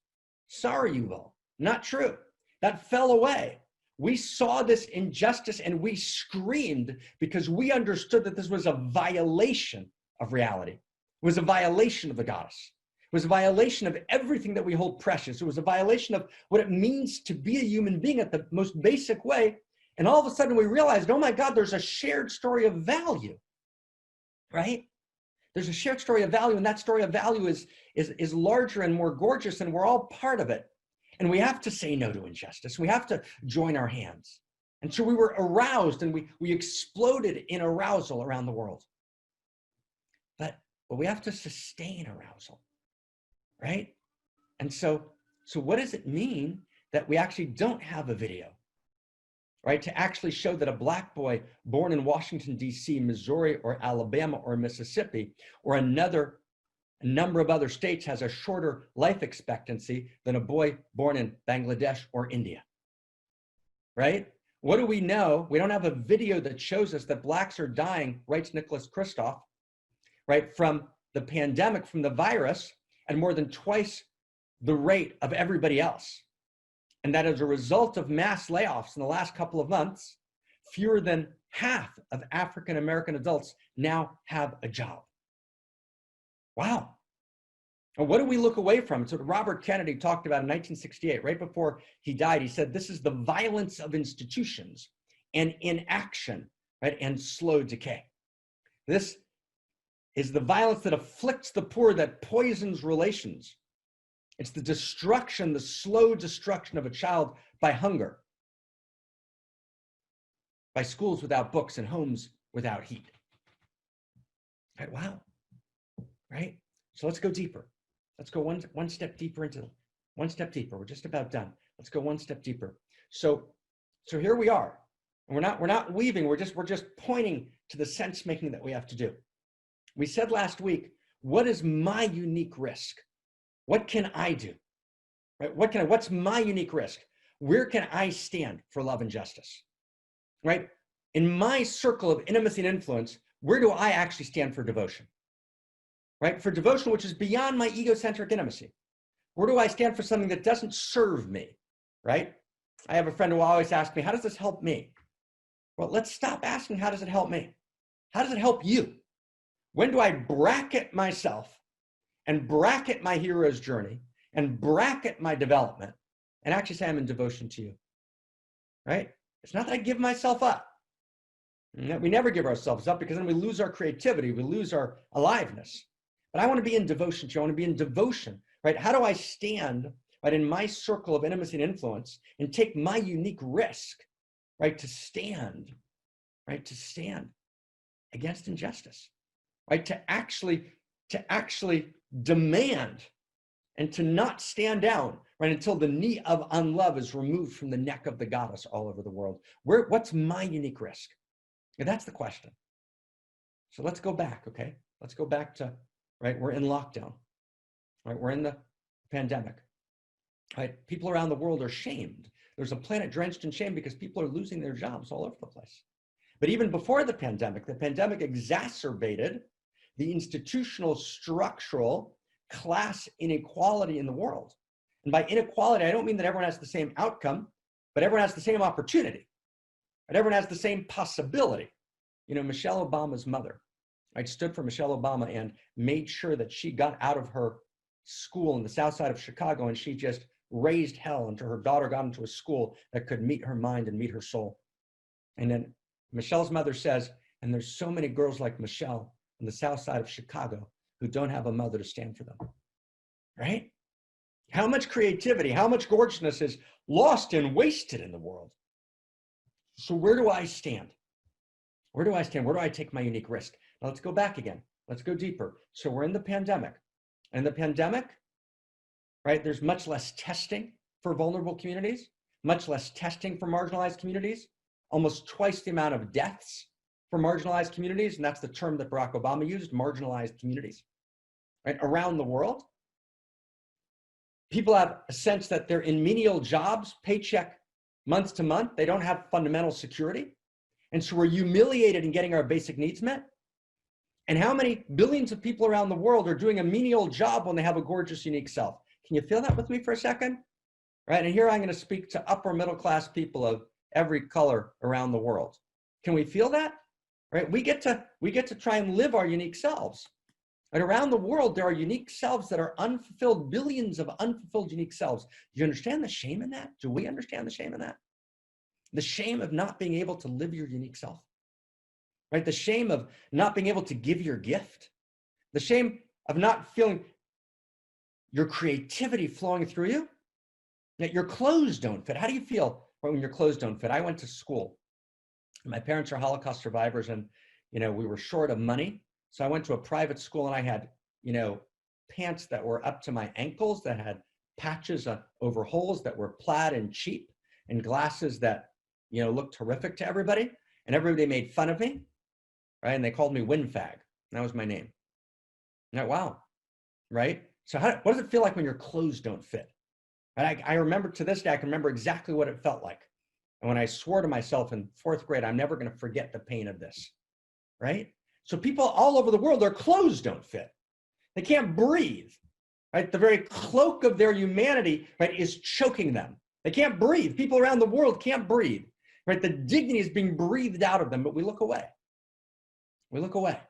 Sorry, Yuval, not true. That fell away. We saw this injustice and we screamed because we understood that this was a violation of reality. It was a violation of the goddess. It was a violation of everything that we hold precious. It was a violation of what it means to be a human being at the most basic way. And all of a sudden we realized, oh my God, there's a shared story of value, right? There's a shared story of value, and that story of value is larger and more gorgeous, and we're all part of it. And we have to say no to injustice. We have to join our hands. And so we were aroused, and we exploded in arousal around the world. But we have to sustain arousal, right? And so what does it mean that we actually don't have a video, right? To actually show that a Black boy born in Washington, D.C., Missouri, or Alabama, or Mississippi, or a number of other states has a shorter life expectancy than a boy born in Bangladesh or India, right? What do we know? We don't have a video that shows us that Blacks are dying, writes Nicholas Kristof, right, from the pandemic, from the virus, at more than twice the rate of everybody else. And that as a result of mass layoffs in the last couple of months, fewer than half of African-American adults now have a job. Wow. And what do we look away from? It's what Robert Kennedy talked about in 1968, right before he died. He said, this is the violence of institutions and inaction, right, and slow decay. This is the violence that afflicts the poor, that poisons relations. It's the destruction, the slow destruction of a child by hunger, by schools without books and homes without heat. Right? Wow. Right? So let's go deeper. Let's go one step deeper into one step deeper. We're just about done. Let's go one step deeper. So here we are. And we're not weaving, we're just pointing to the sense making that we have to do. We said last week, what is my unique risk? What can I do? Right? What's my unique risk? Where can I stand for love and justice? Right? In my circle of intimacy and influence, where do I actually stand for devotion? right? For devotion, which is beyond my egocentric intimacy. Where do I stand for something that doesn't serve me, right? I have a friend who always asks me, how does this help me? Well, let's stop asking, how does it help me? How does it help you? When do I bracket myself and bracket my hero's journey and bracket my development and actually say I'm in devotion to you, right? It's not that I give myself up. We never give ourselves up because then we lose our creativity, we lose our aliveness. But I want to be in devotion to you. I want to be in devotion, right? How do I stand, right, in my circle of intimacy and influence and take my unique risk, right, to stand against injustice, right? To actually demand and to not stand down, right, until the knee of unlove is removed from the neck of the goddess all over the world. What's my unique risk? And that's the question. So let's go back, okay? Let's go back to, right, we're in lockdown, right? We're in the pandemic, right? People around the world are shamed. There's a planet drenched in shame because people are losing their jobs all over the place. But even before the pandemic exacerbated the institutional, structural, class inequality in the world. And by inequality, I don't mean that everyone has the same outcome, but everyone has the same opportunity. And everyone has the same possibility. You know, Michelle Obama's mother, right, stood for Michelle Obama and made sure that she got out of her school in the south side of Chicago, and she just raised hell until her daughter got into a school that could meet her mind and meet her soul. And then Michelle's mother says, and there's so many girls like Michelle on the south side of Chicago who don't have a mother to stand for them, right? How much creativity, how much gorgeousness is lost and wasted in the world? So where do I stand? Where do I stand? Where do I take my unique risk? Now let's go back again. Let's go deeper. So we're in the pandemic. And the pandemic, right, there's much less testing for vulnerable communities, much less testing for marginalized communities, almost twice the amount of deaths for marginalized communities. And that's the term that Barack Obama used, marginalized communities, right, around the world. People have a sense that they're in menial jobs, paycheck month to month. They don't have fundamental security. And so we're humiliated in getting our basic needs met. And how many billions of people around the world are doing a menial job when they have a gorgeous, unique self? Can you feel that with me for a second? Right, and here I'm going to speak to upper middle class people of every color around the world. Can we feel that? Right, we get to try and live our unique selves. And around the world, there are unique selves that are unfulfilled, billions of unfulfilled unique selves. Do you understand the shame in that? Do we understand the shame in that? The shame of not being able to live your unique self, right? The shame of not being able to give your gift. The shame of not feeling your creativity flowing through you. That your clothes don't fit. How do you feel when your clothes don't fit? I went to school. My parents are Holocaust survivors, and we were short of money. So I went to a private school, and I had, pants that were up to my ankles that had patches over holes that were plaid and cheap, and glasses that, looked terrific to everybody. And everybody made fun of me, right? And they called me Windfag. That was my name. Now, wow, right? So what does it feel like when your clothes don't fit? And I remember to this day, I can remember exactly what it felt like. And when I swore to myself in 4th grade, I'm never going to forget the pain of this, right? So people all over the world, their clothes don't fit. They can't breathe, right? The very cloak of their humanity, right, is choking them. They can't breathe. People around the world can't breathe, right? The dignity is being breathed out of them, but we look away. We look away.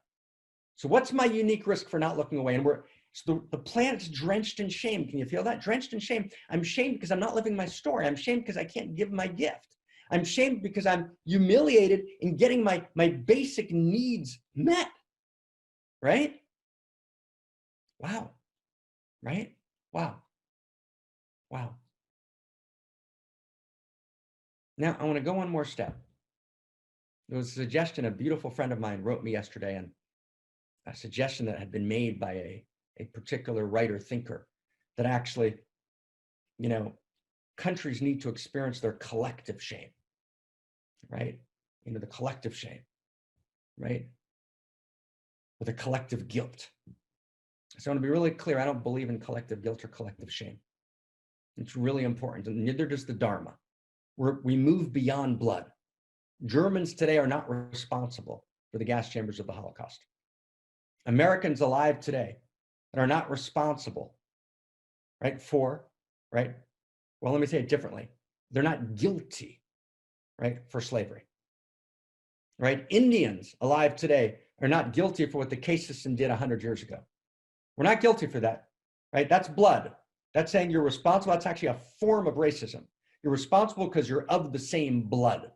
So what's my unique risk for not looking away? And so the planet's drenched in shame. Can you feel that? Drenched in shame. I'm shamed because I'm not living my story. I'm shamed because I can't give my gift. I'm shamed because I'm humiliated in getting my basic needs met, right? Wow, right? Wow, wow. Now, I want to go one more step. There was a suggestion a beautiful friend of mine wrote me yesterday, and a suggestion that had been made by a particular writer thinker that actually, countries need to experience their collective shame, right? The collective shame, right? With a collective guilt. So I want to be really clear. I don't believe in collective guilt or collective shame. It's really important, and neither does the Dharma. We move beyond blood. Germans today are not responsible for the gas chambers of the Holocaust. Americans alive today that are not responsible, right, for, right? Well, let me say it differently. They're not guilty, right, for slavery, right? Indians alive today are not guilty for what the caste system did 100 years ago. We're not guilty for that, right? That's blood. That's saying you're responsible. That's actually a form of racism. You're responsible because you're of the same blood,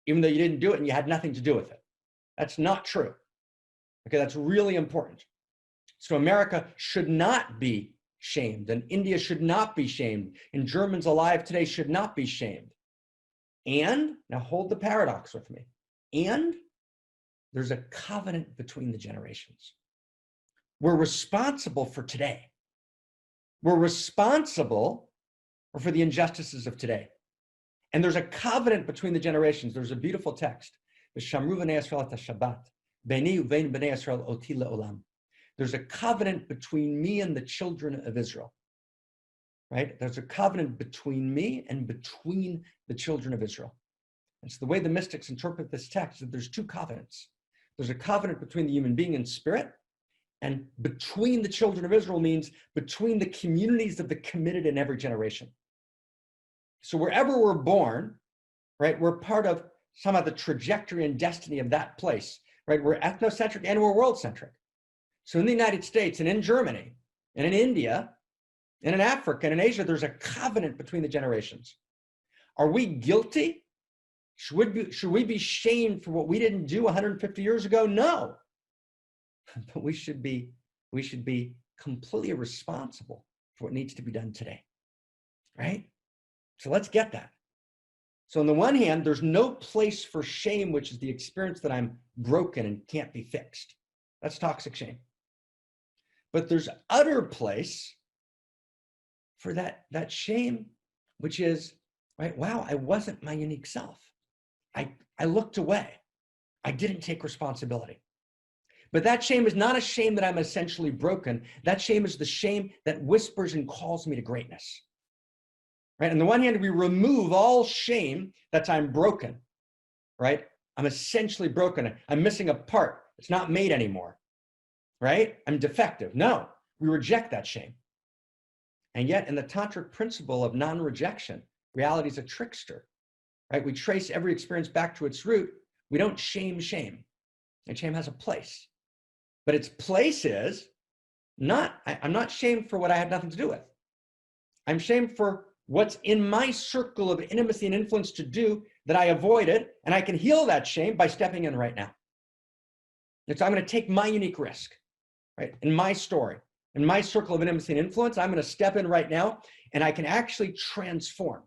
even though you didn't do it and you had nothing to do with it. That's not true. Okay, that's really important. So America should not be shamed, and India should not be shamed, and Germans alive today should not be shamed. And, now hold the paradox with me, and there's a covenant between the generations. We're responsible for today. We're responsible for the injustices of today. And there's a covenant between the generations. There's a beautiful text. V'shamru v'nei Yisrael et Shabbat, beini uvein b'nei Yisrael oti le'olam. There's a covenant between me and the children of Israel, right? There's a covenant between me and between the children of Israel. And so the way the mystics interpret this text is that there's two covenants. There's a covenant between the human being and spirit, and between the children of Israel means between the communities of the committed in every generation. So wherever we're born, right, we're part of some of the trajectory and destiny of that place, right? We're ethnocentric and we're world-centric. So in the United States and in Germany and in India and in Africa and in Asia, there's a covenant between the generations. Are we guilty? Should we be shamed for what we didn't do 150 years ago? No. But we should be completely responsible for what needs to be done today, right? So let's get that. So on the one hand, there's no place for shame, which is the experience that I'm broken and can't be fixed. That's toxic shame. But there's utter place for that shame, which is, right, wow, I wasn't my unique self. I looked away. I didn't take responsibility. But that shame is not a shame that I'm essentially broken. That shame is the shame that whispers and calls me to greatness. Right? On the one hand, we remove all shame that I'm broken, right? I'm essentially broken. I'm missing a part. It's not made anymore, right? I'm defective. No, we reject that shame. And yet in the tantric principle of non-rejection, reality is a trickster, right? We trace every experience back to its root. We don't shame shame. And shame has a place. But its place is not, I'm not shamed for what I had nothing to do with. I'm shamed for what's in my circle of intimacy and influence to do that I avoided, and I can heal that shame by stepping in right now. And so I'm going to take my unique risk, right? In my story, in my circle of intimacy and influence, I'm going to step in right now, and I can actually transform.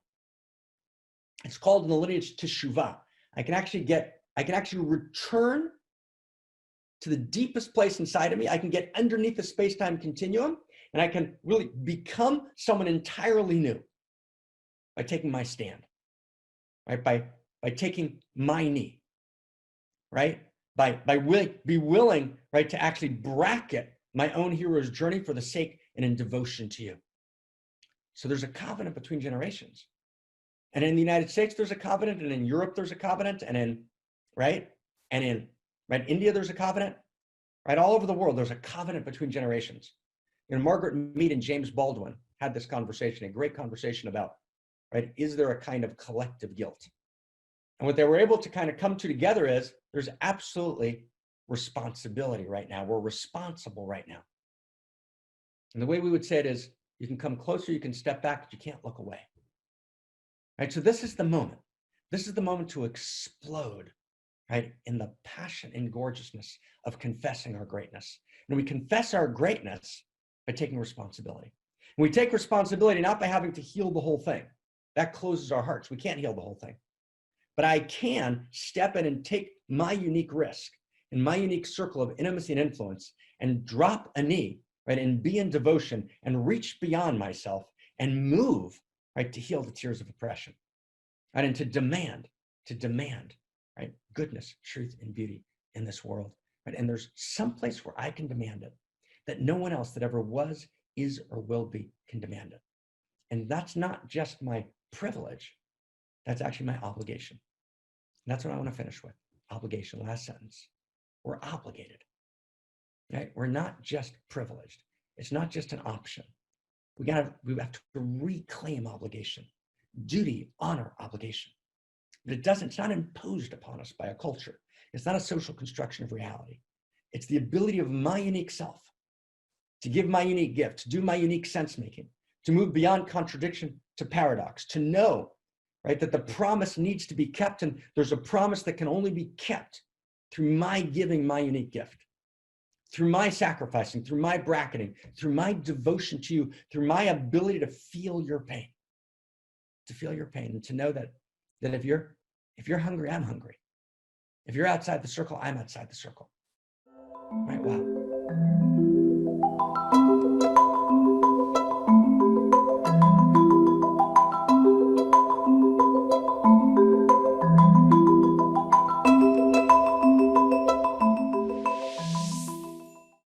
It's called in the lineage teshuvah. I can actually return to the deepest place inside of me. I can get underneath the space-time continuum, and I can really become someone entirely new by taking my stand, right? By taking my knee, right? Be willing, right, to actually bracket my own hero's journey for the sake and in devotion to you. So there's a covenant between generations. And in the United States, there's a covenant, and in Europe, there's a covenant, and in India, there's a covenant, right? All over the world, there's a covenant between generations. You know, Margaret Mead and James Baldwin had this conversation, a great conversation about, right, is there a kind of collective guilt? And what they were able to kind of come to together is there's absolutely responsibility right now. We're responsible right now. And the way we would say it is, you can come closer, you can step back, but you can't look away. Right? So this is the moment. This is the moment to explode, right, in the passion and gorgeousness of confessing our greatness. And we confess our greatness by taking responsibility. And we take responsibility not by having to heal the whole thing. That closes our hearts. We can't heal the whole thing. But I can step in and take my unique risk in my unique circle of intimacy and influence and drop a knee, right, and be in devotion and reach beyond myself and move, right, to heal the tears of oppression, right, and to demand, right, goodness, truth, and beauty in this world, right? And there's some place where I can demand it that no one else that ever was, is, or will be can demand it. And that's not just my privilege, that's actually my obligation. And that's what I want to finish with. Obligation, last sentence. We're obligated. right? We're not just privileged. It's not just an option. We have to reclaim obligation, duty, honor, obligation. But it's not imposed upon us by a culture. It's not a social construction of reality. It's the ability of my unique self to give my unique gift, to do my unique sense making, to move beyond contradiction to paradox, to know, right, that the promise needs to be kept, and there's a promise that can only be kept through my giving my unique gift, through my sacrificing, through my bracketing, through my devotion to you, through my ability to feel your pain, and to know that if you're hungry, I'm hungry. If you're outside the circle, I'm outside the circle. Right? Wow.